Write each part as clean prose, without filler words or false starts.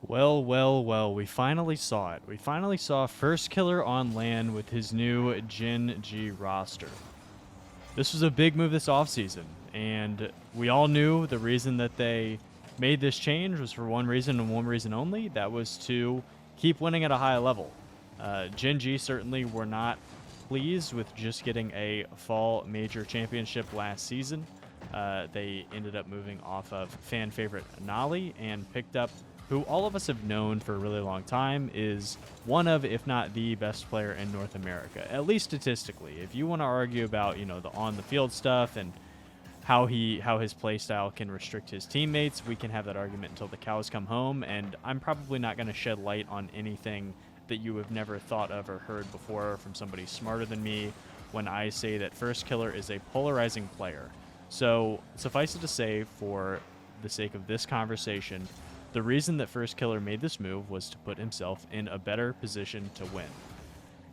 Well, well, well, we finally saw it. We finally saw Firstkiller on land with his new Gen.G roster. This was a big move this offseason, and we all knew the reason that they made this change was for one reason and one reason only. That was to keep winning at a high level. Gen.G certainly were not pleased with just getting a fall major championship last season. They ended up moving off of fan favorite Nali and picked up who all of us have known for a really long time is one of, if not the best player in North America, at least statistically. If you want to argue about, the on the field stuff and how his play style can restrict his teammates, we can have that argument until the cows come home. And I'm probably not going to shed light on anything that you have never thought of or heard before from somebody smarter than me when I say that Firstkiller is a polarizing player. So suffice it to say, for the sake of this conversation, the reason that Firstkiller made this move was to put himself in a better position to win.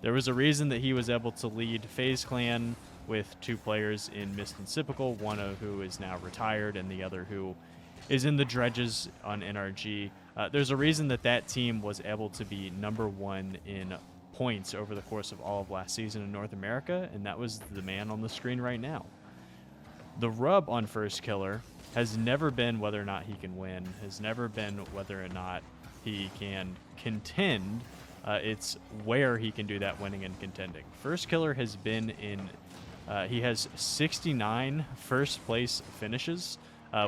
There was a reason that he was able to lead FaZe Clan with two players in Mist and Sypical, one of who is now retired and the other who is in the dredges on NRG. There's a reason that that team was able to be number one in points over the course of all of last season in North America, and that was the man on the screen right now. The rub on Firstkiller has never been whether or not he can win, has never been whether or not he can contend. It's where he can do that winning and contending. Firstkiller has been he has 69 first place finishes,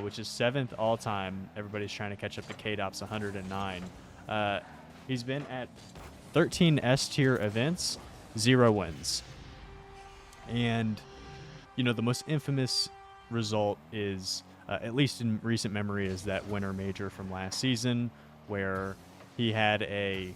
which is 7th all time. Everybody's trying to catch up to K-Dop's 109. He's been at 13 S tier events, 0 wins. And, the most infamous result is, at least in recent memory, is that winter major from last season where he had a,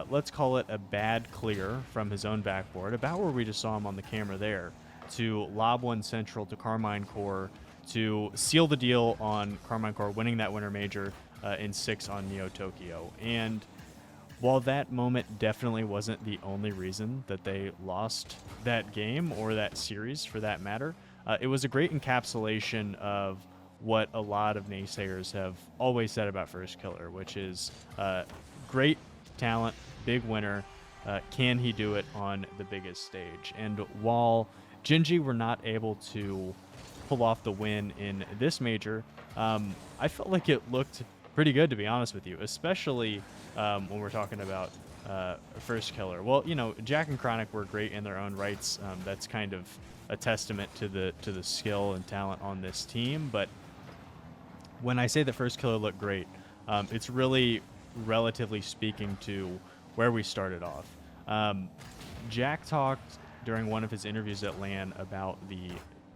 let's call it a bad clear from his own backboard, about where we just saw him on the camera there, to lob one central to Carmine Core to seal the deal on Carmine Core winning that winter major in 6 on Neo Tokyo. And while that moment definitely wasn't the only reason that they lost that game or that series for that matter, it was a great encapsulation of what a lot of naysayers have always said about Firstkiller, which is great talent, big winner. Can he do it on the biggest stage? And while Gen.G were not able to pull off the win in this major, I felt like it looked pretty good, to be honest with you, especially when we're talking about Firstkiller. Well, Jack and Chronic were great in their own rights. That's kind of a testament to the skill and talent on this team. But when I say that Firstkiller looked great, it's really relatively speaking to where we started off. Jack talked during one of his interviews at LAN about the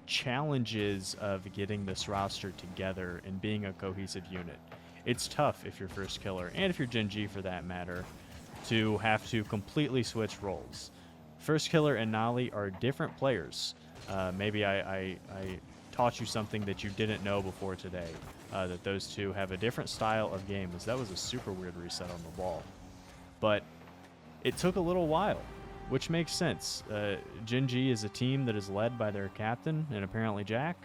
challenges of getting this roster together and being a cohesive unit. It's tough if you're Firstkiller, and if you're Gen.G for that matter, to have to completely switch roles. Firstkiller and Nali are different players. Maybe I taught you something that you didn't know before today, that those two have a different style of game, as that was a super weird reset on the wall. But it took a little while, which makes sense. Gen.G is a team that is led by their captain, and apparently Jack.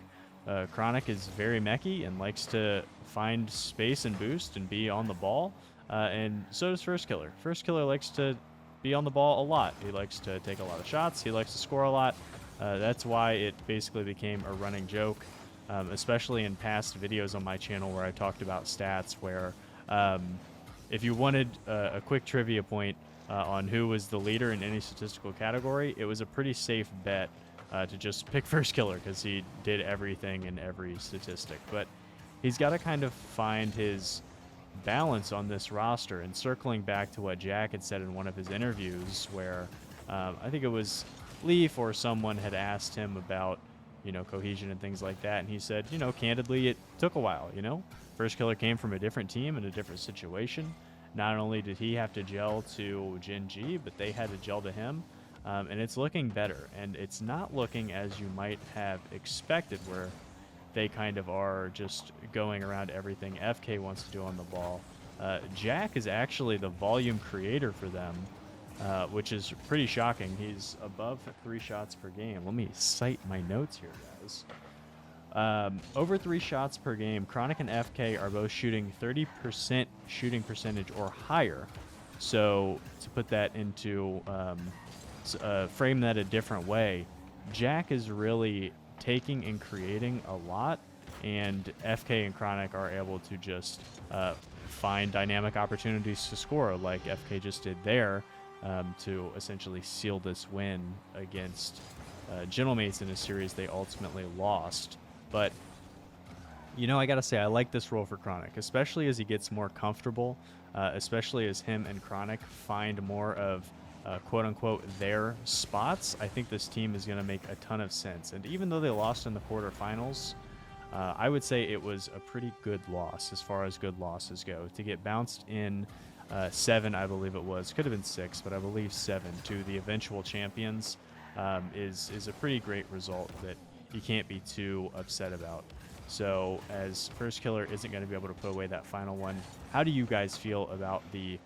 Chronic is very mechy and likes to find space and boost and be on the ball, and so does Firstkiller. Firstkiller likes to be on the ball a lot. He likes to take a lot of shots. He likes to score a lot. That's why it basically became a running joke, especially in past videos on my channel where I talked about stats where if you wanted a quick trivia point on who was the leader in any statistical category, it was a pretty safe bet to just pick Firstkiller because he did everything in every statistic. But he's got to kind of find his balance on this roster. And circling back to what Jack had said in one of his interviews where I think it was Leaf or someone had asked him about, cohesion and things like that. And he said, candidly, it took a while, Firstkiller came from a different team in a different situation. Not only did he have to gel to Gen.G, but they had to gel to him. And it's looking better. And it's not looking as you might have expected, where they kind of are just going around everything FK wants to do on the ball. Jack is actually the volume creator for them, which is pretty shocking. He's above 3 shots per game. Let me cite my notes here, guys. Over 3 shots per game, Chronic and FK are both shooting 30% shooting percentage or higher. So to put that into frame that a different way, Jack is really taking and creating a lot, and FK and Chronic are able to just find dynamic opportunities to score, like FK just did there, to essentially seal this win against Gentlemates in a series they ultimately lost. But I gotta say, I like this role for Chronic, especially as he gets more comfortable, especially as him and Chronic find more of quote unquote their spots. I think this team is gonna make a ton of sense. And even though they lost in the quarterfinals, I would say it was a pretty good loss as far as good losses go. To get bounced in 7, I believe it was, could have been 6, but I believe 7 to the eventual champions is a pretty great result that you can't be too upset about. So, as Firstkiller isn't going to be able to put away that final one, how do you guys feel about the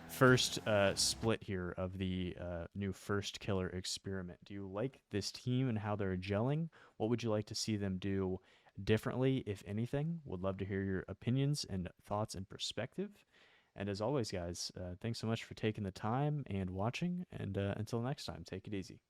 first split here of the new Firstkiller experiment? Do you like this team and how they're gelling? What would you like to see them do differently, if anything? Would love to hear your opinions and thoughts and perspective. And as always, guys, thanks so much for taking the time and watching. And until next time, take it easy.